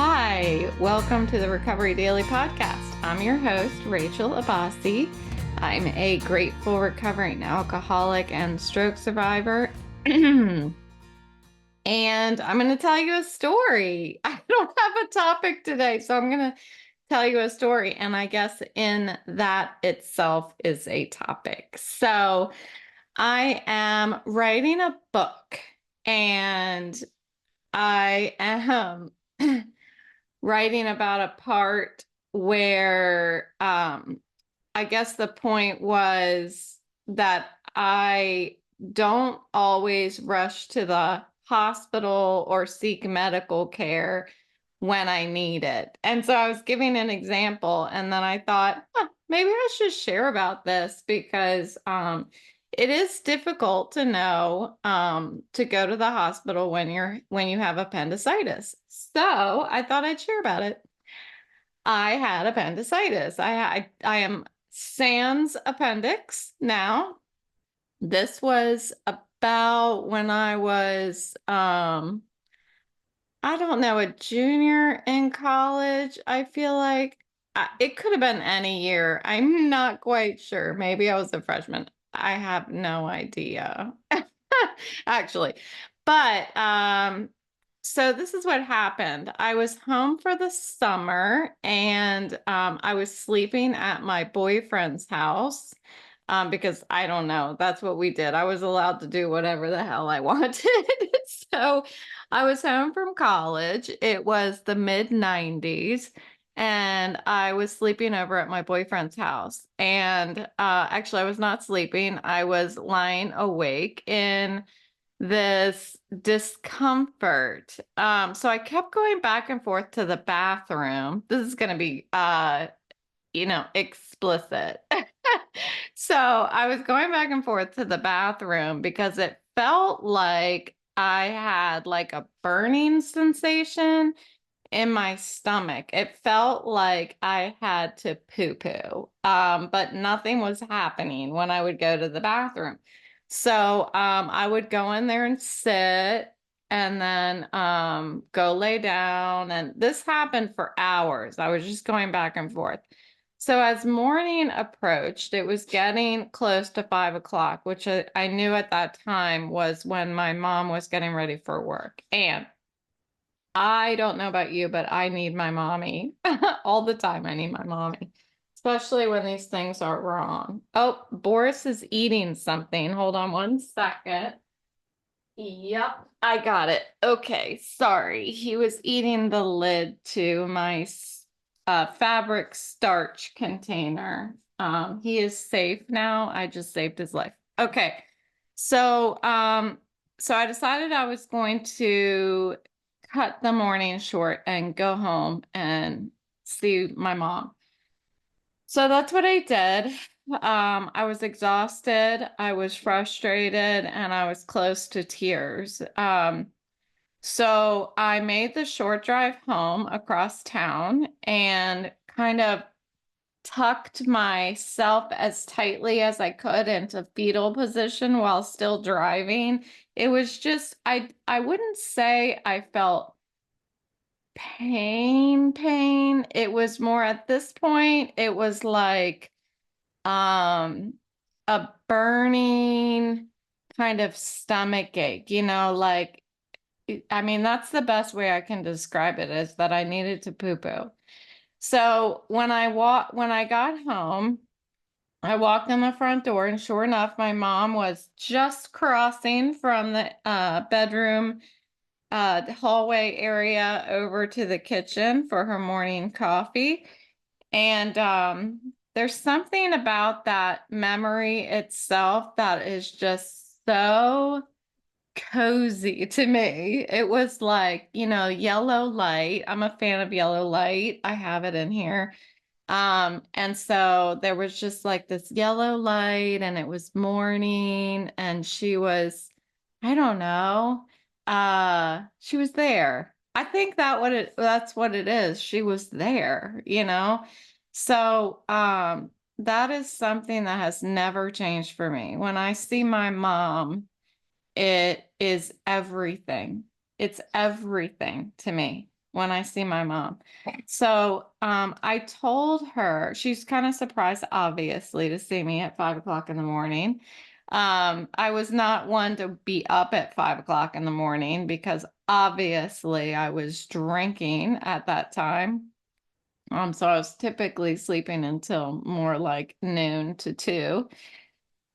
Hi, welcome to the Recovery Daily Podcast. I'm your host, Rachel Abassi. I'm a grateful recovering alcoholic and stroke survivor. And I'm going to tell you a story. I don't have a topic today, so I'm going to tell you a story. And I guess in that itself is a topic. So I am writing a book, and I am writing about a part where I guess the point was that I don't always rush to the hospital or seek medical care when I need it. And so I was giving an example, and then I thought, maybe I should share about this because it is difficult to know to go to the hospital when you have appendicitis. So I thought I'd share about it. I had appendicitis. I am sans appendix now. This was about when I was I don't know, a junior in college. I feel like it could have been any year. I'm not quite sure. Maybe I was a freshman. I have no idea, actually. But so this is what happened. I was home for the summer, and I was sleeping at my boyfriend's house because I don't know, that's what we did. I was allowed to do whatever the hell I wanted. So I was home from college. It was the mid-90s, and I was sleeping over at my boyfriend's house. And actually, I was not sleeping. I was lying awake in this discomfort. So I kept going back and forth to the bathroom. This is going to be, explicit. So I was going back and forth to the bathroom because it felt like I had like a burning sensation in my stomach. It felt like I had to poo-poo, but nothing was happening when I would go to the bathroom. So I would go in there and sit and then go lay down. And this happened for hours. I was just going back and forth. So as morning approached, it was getting close to 5 o'clock, which I knew at that time was when my mom was getting ready for work. And I don't know about you, but I need my mommy all the time. I need my mommy, especially when these things are wrong. Oh, Boris is eating something. Hold on one second. Yep, I got it. Okay, sorry. He was eating the lid to my fabric starch container. He is safe now. I just saved his life. Okay, so so I decided I was going to cut the morning short and go home and see my mom. So that's what I did. I was exhausted, I was frustrated, and I was close to tears. So I made the short drive home across town and kind of tucked myself as tightly as I could into fetal position while still driving. It was just, I wouldn't say I felt pain. It was more at this point, it was like a burning kind of stomach ache, like I mean, that's the best way I can describe it, is that I needed to poo-poo. So when I got home, I walked in the front door, and sure enough, my mom was just crossing from the bedroom hallway area over to the kitchen for her morning coffee. And there's something about that memory itself that is just so cozy to me. It was like, yellow light. I'm a fan of yellow light. I have it in here. And so there was just like this yellow light, and it was morning, and she was, I don't know, she was there. I think that's what it is. She was there. So that is something that has never changed for me. When I see my mom, it is everything. It's everything to me. when I see my mom. So I told her, she's kind of surprised, obviously, to see me at 5 o'clock in the morning. I was not one to be up at 5 o'clock in the morning because obviously I was drinking at that time. So I was typically sleeping until more like noon to 2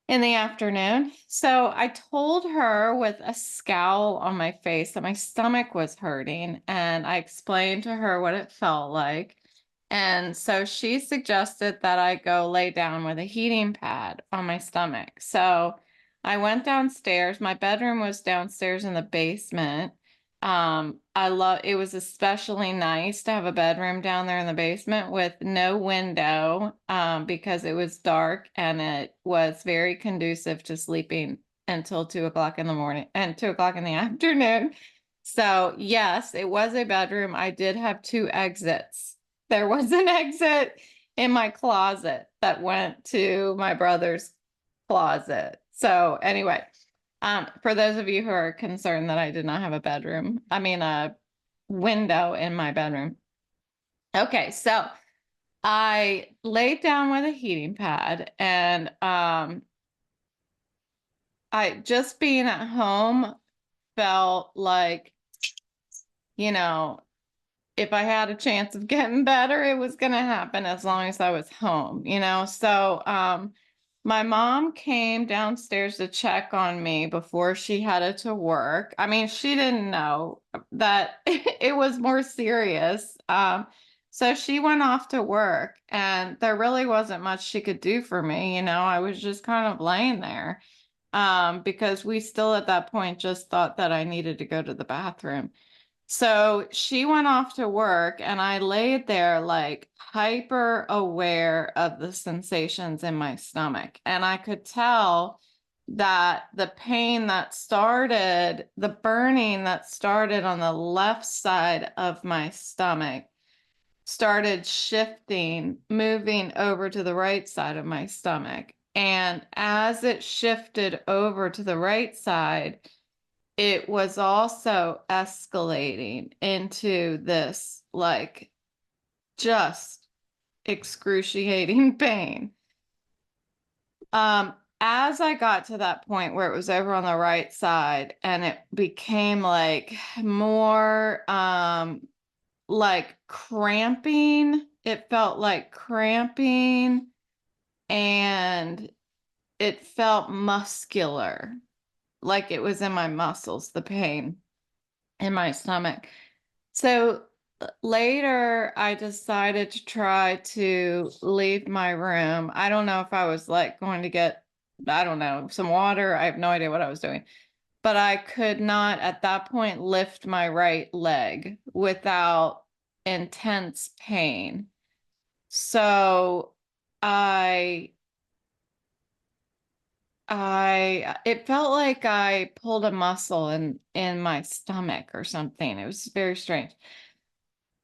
in the afternoon. So I told her with a scowl on my face that my stomach was hurting, and I explained to her what it felt like. And so she suggested that I go lay down with a heating pad on my stomach. So I went downstairs. My bedroom was downstairs in the basement. It was especially nice to have a bedroom down there in the basement with no window, because it was dark and it was very conducive to sleeping until 2 o'clock in the morning and 2 o'clock in the afternoon. So yes, it was a bedroom. I did have 2 exits. There was an exit in my closet that went to my brother's closet. So anyway, for those of you who are concerned that I did not have a window in my bedroom. Okay, so I laid down with a heating pad, and I just being at home felt like, you know, if I had a chance of getting better, it was going to happen as long as I was home, you know? So, my mom came downstairs to check on me before she headed to work. I mean, she didn't know that it was more serious. So she went off to work, and there really wasn't much she could do for me. You know, I was just kind of laying there, because we still at that point just thought that I needed to go to the bathroom. So she went off to work, and I laid there like hyper aware of the sensations in my stomach. And I could tell that the pain that started, the burning that started on the left side of my stomach, started shifting, moving over to the right side of my stomach. And as it shifted over to the right side, it was also escalating into this like just excruciating pain. As I got to that point where it was over on the right side and it became like more like cramping, it felt like cramping, and it felt muscular, like it was in my muscles, the pain in my stomach. So later, I decided to try to leave my room. I don't know if I was like going to get, I don't know, some water. I have no idea what I was doing. But I could not at that point lift my right leg without intense pain. So I it felt like I pulled a muscle in my stomach or something. It was very strange.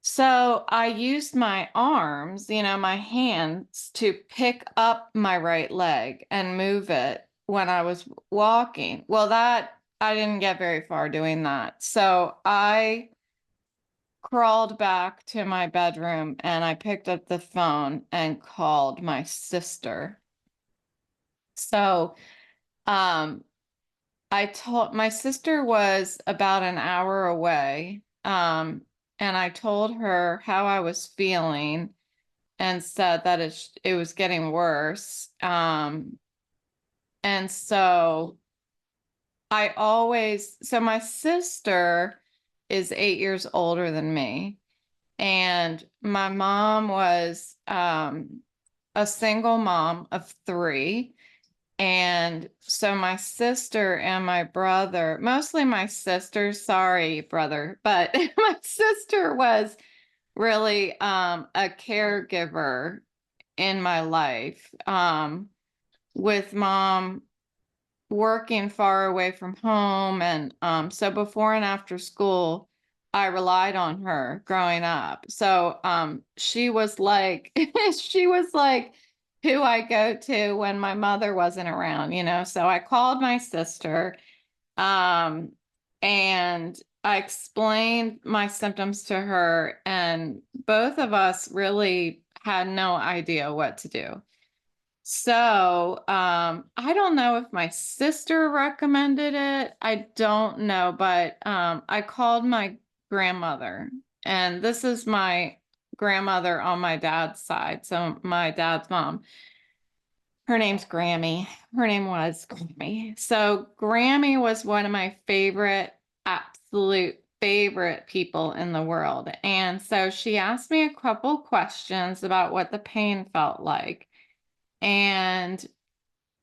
So I used my arms, you know, my hands to pick up my right leg and move it when I was walking. Well, that I didn't get very far doing that. So I crawled back to my bedroom and I picked up the phone and called my sister. So, um, I told my sister was about an hour away. And I told her how I was feeling and said that it was getting worse. And so so my sister is 8 years older than me, and my mom was a single mom of 3. And so my sister and my brother, mostly my sister, sorry, brother, but my sister was really a caregiver in my life, with mom working far away from home. And so before and after school, I relied on her growing up. So she was like, she was like who I go to when my mother wasn't around, you know. So I called my sister, and I explained my symptoms to her, and both of us really had no idea what to do. So, I don't know if my sister recommended it. I don't know, but I called my grandmother, and this is my grandmother on my dad's side. So my dad's mom. Her name's Grammy. Her name was Grammy. So Grammy was one of my favorite, absolute favorite people in the world. And so she asked me a couple questions about what the pain felt like. And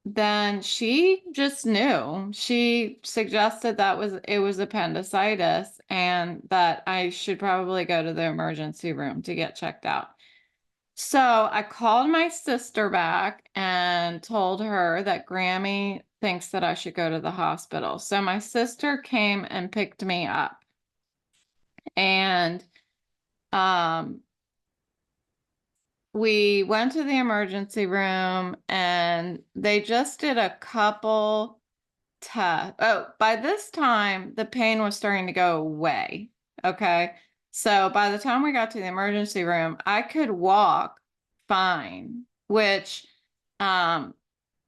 then she just knew. She suggested it was appendicitis and that I should probably go to the emergency room to get checked out. So I called my sister back and told her that Grammy thinks that I should go to the hospital. So my sister came and picked me up. And um, we went to the emergency room and they just did a couple tests. Oh, by this time, the pain was starting to go away. Okay. So by the time we got to the emergency room, I could walk fine, which um,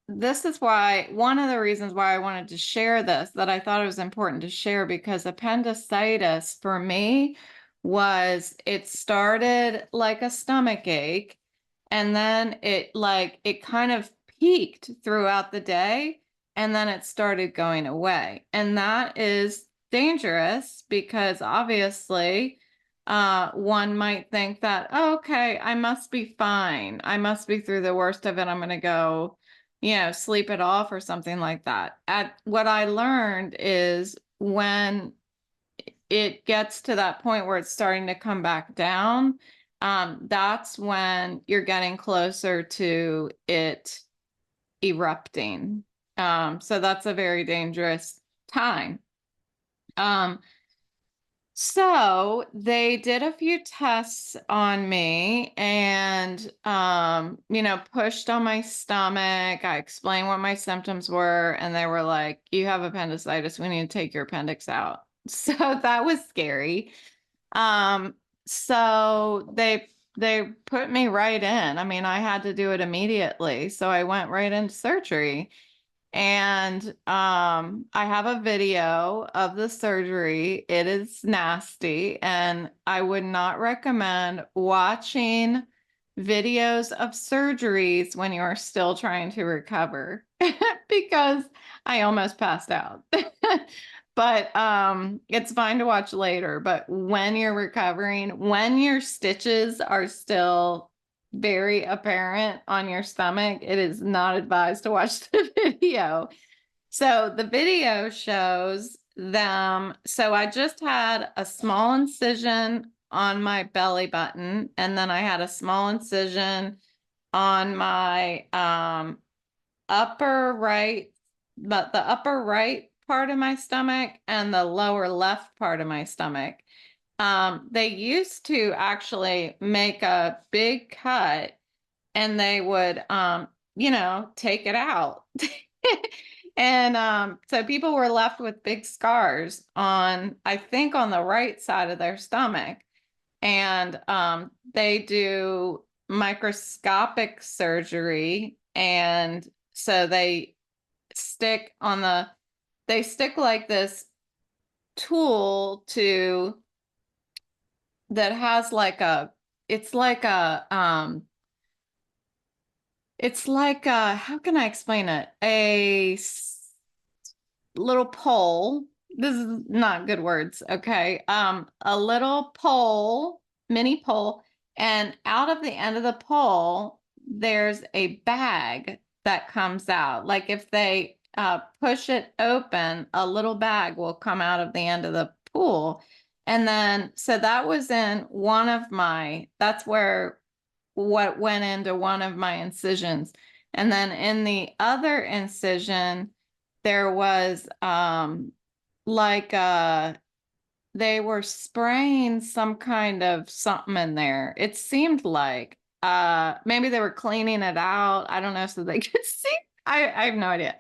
this is why one of the reasons why I wanted to share this, that I thought it was important to share, because appendicitis for me was it started like a stomach ache and then it kind of peaked throughout the day and then it started going away. And that is dangerous because obviously one might think that, oh, okay, I must be fine. I must be through the worst of it. I'm going to go, sleep it off or something like that. What I learned is when it gets to that point where it's starting to come back down, that's when you're getting closer to it erupting. So that's a very dangerous time. So they did a few tests on me and, pushed on my stomach. I explained what my symptoms were, and they were like, you have appendicitis. We need to take your appendix out. So that was scary. Um, so they put me right in. I mean, I had to do it immediately. So I went right into surgery. And I have a video of the surgery. It is nasty, and I would not recommend watching videos of surgeries when you're still trying to recover because I almost passed out. But it's fine to watch later. But when you're recovering, when your stitches are still very apparent on your stomach, it is not advised to watch the video. So the video shows them. So I just had a small incision on my belly button, and then I had a small incision on my upper right, but the upper right part of my stomach and the lower left part of my stomach. They used to actually make a big cut and they would, take it out. And so people were left with big scars on, I think, on the right side of their stomach. And they do microscopic surgery. And so they stick like this tool that has it's like how can I explain it? Little pole. This is not good words, okay? A little pole, mini pole, and out of the end of the pole, there's a bag that comes out. Like if they push it open, a little bag will come out of the end of the pool. And then, so that was in that's where what went into one of my incisions. And then in the other incision, there was like they were spraying some kind of something in there. It seemed like maybe they were cleaning it out. I don't know, so they could see. I have no idea.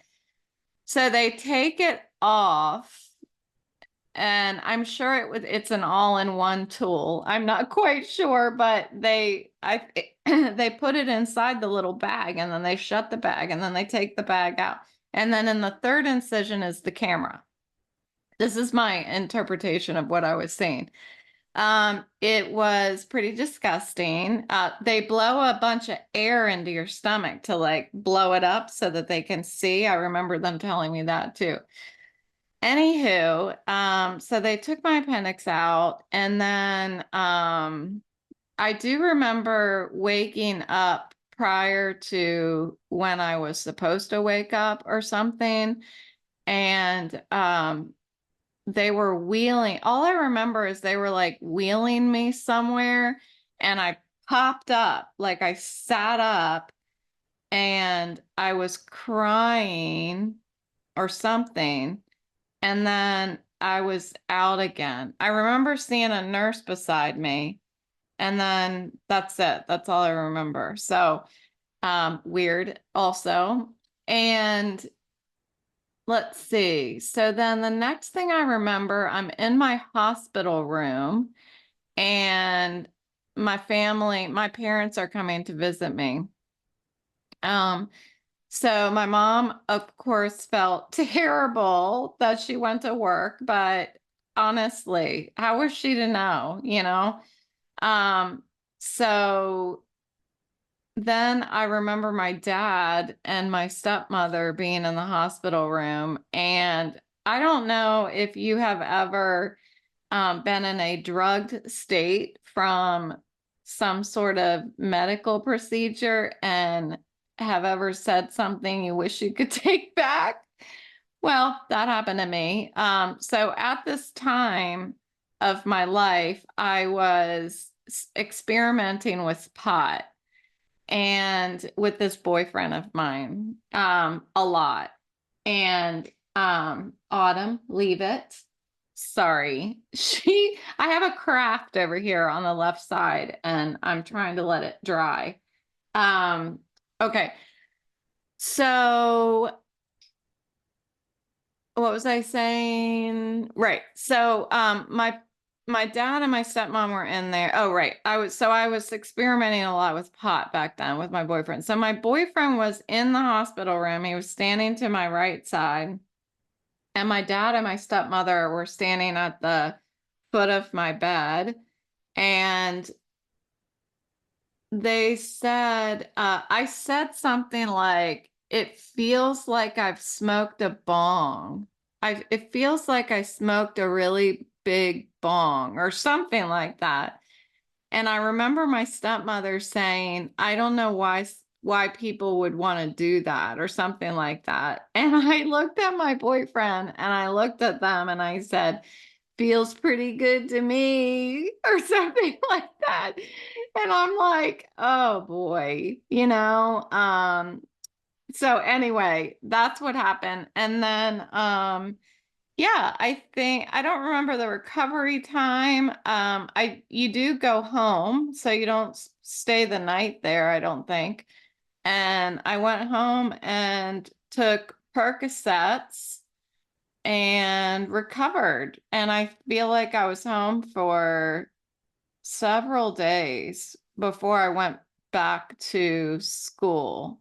So they take it off and I'm sure it's an all-in-one tool. I'm not quite sure, but they put it inside the little bag, and then they shut the bag, and then they take the bag out. And then in the third incision is the camera. This is my interpretation of what I was seeing. It was pretty disgusting. They blow a bunch of air into your stomach to like blow it up so that they can see. I remember them telling me that too. Anywho, so they took my appendix out, and then I do remember waking up prior to when I was supposed to wake up or something. And they were wheeling. All I remember is they were like wheeling me somewhere, and I popped up, like I sat up, and I was crying or something. And then I was out again. I remember seeing a nurse beside me, and then that's it. That's all I remember. So, weird also. And let's see. So then the next thing I remember, I'm in my hospital room, and my parents are coming to visit me. So my mom, of course, felt terrible that she went to work, but honestly, how was she to know, you know? So then I remember my dad and my stepmother being in the hospital room. And I don't know if you have ever been in a drugged state from some sort of medical procedure and have ever said something you wish you could take back. Well, that happened to me. So at this time of my life, I was experimenting with pot and with this boyfriend of mine, a lot. And Autumn, leave it. Sorry. I have a craft over here on the left side, and I'm trying to let it dry. Okay. So what was I saying? Right. So my dad and my stepmom were in there. Oh, right. I was experimenting a lot with pot back then with my boyfriend. So my boyfriend was in the hospital room. He was standing to my right side, and my dad and my stepmother were standing at the foot of my bed. And they said, I said something like, it feels like I've smoked a bong. It feels like I smoked a really big bong or something like that. And I remember my stepmother saying, I don't know why people would want to do that or something like that. And I looked at my boyfriend and I looked at them and I said, feels pretty good to me or something like that. And I'm like, oh boy, you know. So anyway, that's what happened. And then yeah, I think I don't remember the recovery time. You do go home, so you don't stay the night there, I don't think. And I went home and took Percocets and recovered. And I feel like I was home for several days before I went back to school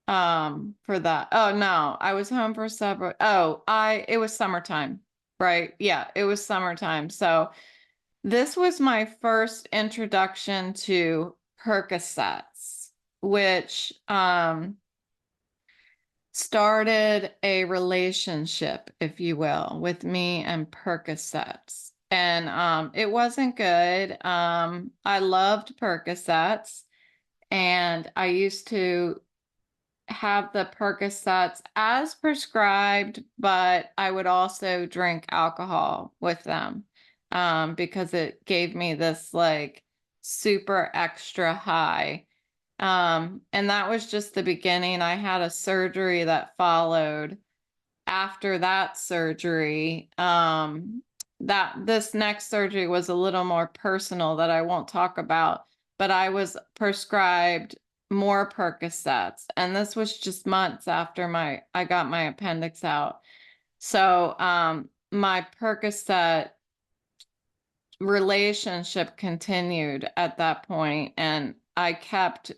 for that. Oh no, I was home for several. It was summertime, right? Yeah, it was summertime. So this was my first introduction to Percocets, which started a relationship, if you will, with me and Percocets. And it wasn't good. I loved Percocets, and I used to have the Percocets as prescribed, but I would also drink alcohol with them because it gave me this like super extra high. And that was just the beginning. I had a surgery that followed after that surgery. That this next surgery was a little more personal that I won't talk about, but I was prescribed more Percocets, and this was just months after I got my appendix out. So my Percocet relationship continued at that point, and I kept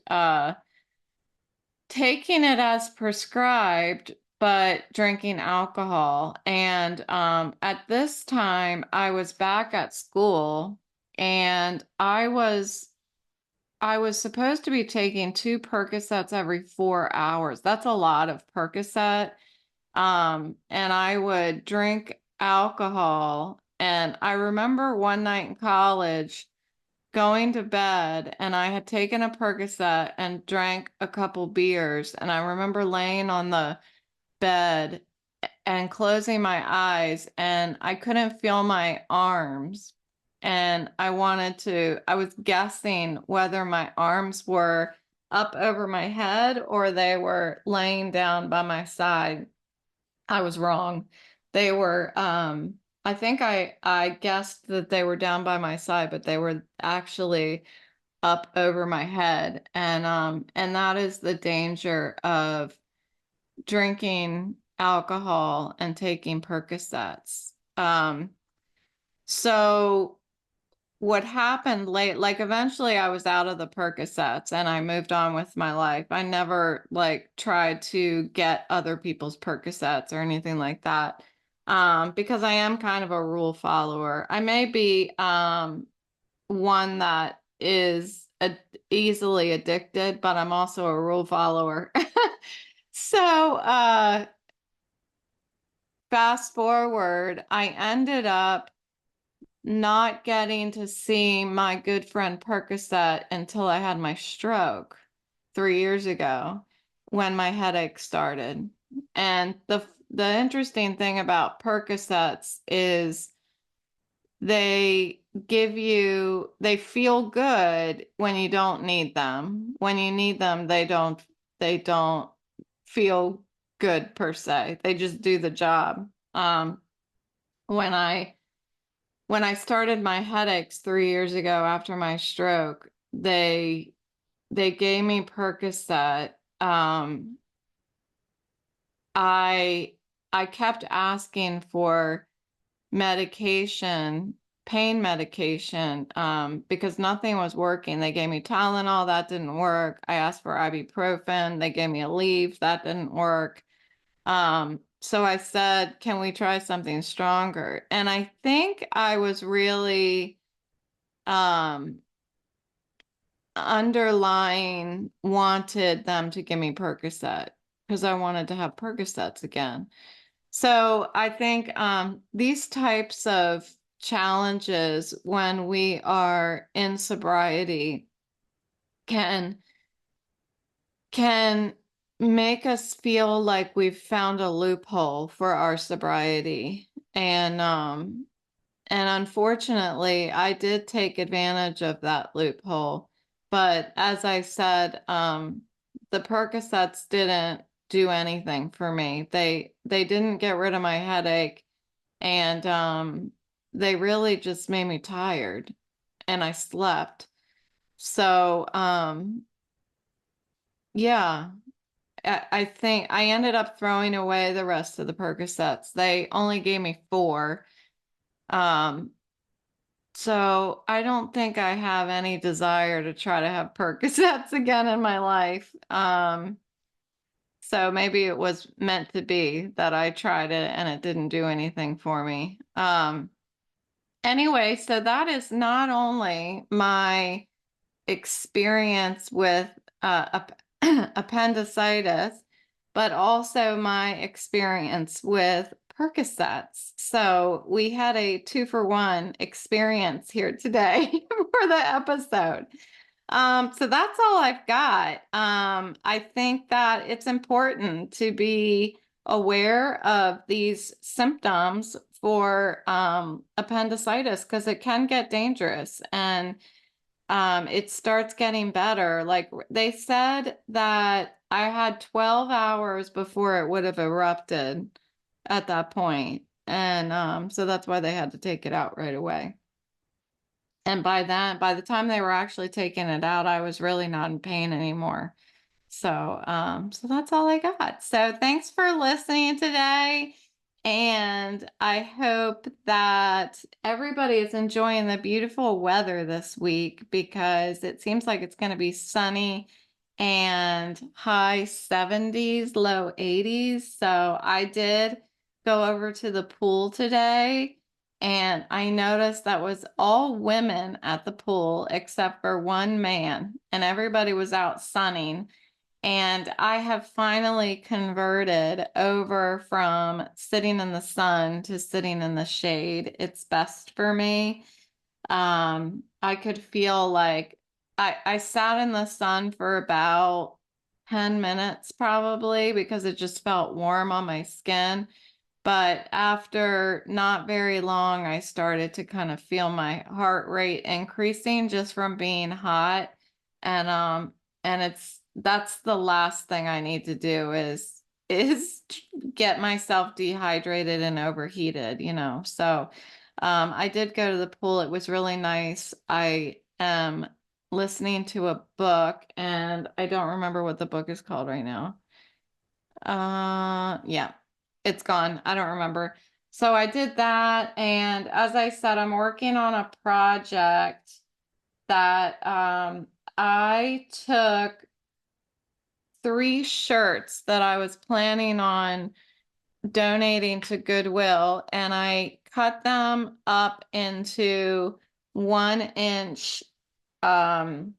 taking it as prescribed, but drinking alcohol. And at this time, I was back at school, and I was supposed to be taking 2 Percocets every 4 hours. That's a lot of Percocet. And I would drink alcohol. And I remember one night in college going to bed, and I had taken a Percocet and drank a couple beers. And I remember laying on the bed and closing my eyes, and I couldn't feel my arms. And I was guessing whether my arms were up over my head or they were laying down by my side. I was wrong. They were, I think I guessed that they were down by my side, but they were actually up over my head. And that is the danger of drinking alcohol and taking Percocets. So what happened like eventually I was out of the Percocets and I moved on with my life. I never like tried to get other people's Percocets or anything like that. Because I am kind of a rule follower. I may be one that is easily addicted, but I'm also a rule follower. So, fast forward, I ended up not getting to see my good friend Percocet until I had my stroke 3 years ago when my headache started. And the interesting thing about Percocets is they feel good when you don't need them. When you need them, they don't feel good per se. They just do the job. When I started my headaches 3 years ago after my stroke, they gave me Percocet. I kept asking for medication, pain medication, because nothing was working. They gave me Tylenol, that didn't work. I asked for ibuprofen, they gave me a leave, that didn't work. So I said, can we try something stronger? And I think I was really underlying wanted them to give me Percocet because I wanted to have Percocets again. So I think these types of challenges when we are in sobriety can make us feel like we've found a loophole for our sobriety. And unfortunately, I did take advantage of that loophole. But as I said, the Percocets didn't do anything for me. They didn't get rid of my headache, and they really just made me tired, and I slept. So yeah, I think I ended up throwing away the rest of the Percocets. They only gave me 4. Um, So I don't think I have any desire to try to have Percocets again in my life. So maybe it was meant to be that I tried it and it didn't do anything for me. Anyway, so that is not only my experience with appendicitis, but also my experience with Percocets. So we had a 2-for-1 experience here today for the episode. So that's all I've got. I think that it's important to be aware of these symptoms for appendicitis because it can get dangerous and it starts getting better. Like they said that I had 12 hours before it would have erupted at that point. And so that's why they had to take it out right away. And by the time they were actually taking it out, I was really not in pain anymore. So that's all I got. So thanks for listening today. And I hope that everybody is enjoying the beautiful weather this week because it seems like it's going to be sunny and high 70s, low 80s. So I did go over to the pool today and I noticed that was all women at the pool except for one man, and everybody was out sunning. And I have finally converted over from sitting in the sun to sitting in the shade. It's best for me. I could feel like I sat in the sun for about 10 minutes probably because it just felt warm on my skin. But after not very long, I started to kind of feel my heart rate increasing just from being hot. And that's the last thing I need to do is get myself dehydrated and overheated, you know. So I did go to the pool. It was really nice. I am listening to a book and I don't remember what the book is called right now. Yeah, it's gone. I don't remember. So I did that. And as I said, I'm working on a project that I took 3 shirts that I was planning on donating to Goodwill and I cut them up into 1 inch, um,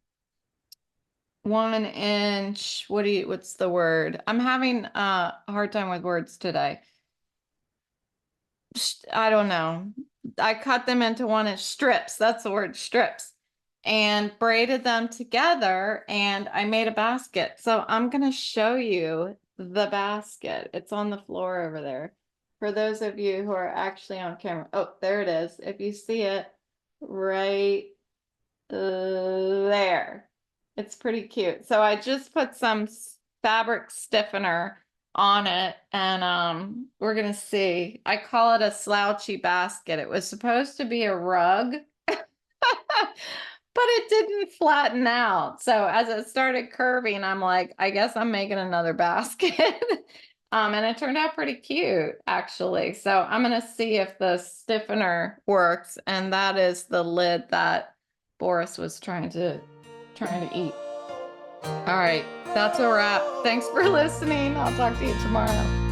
1 inch, what's the word? I'm having a hard time with words today. I don't know. I cut them into 1 inch strips. That's the word, strips, and braided them together. And I made a basket. So I'm going to show you the basket. It's on the floor over there. For those of you who are actually on camera. Oh, there it is. If you see it right there. It's pretty cute. So I just put some fabric stiffener on it and we're gonna see. I call it a slouchy basket. It was supposed to be a rug, but it didn't flatten out. So as it started curving, I'm like, I guess I'm making another basket. And it turned out pretty cute, actually. So I'm gonna see if the stiffener works, and that is the lid that Boris was trying to eat. All right, that's a wrap. Thanks for listening. I'll talk to you tomorrow.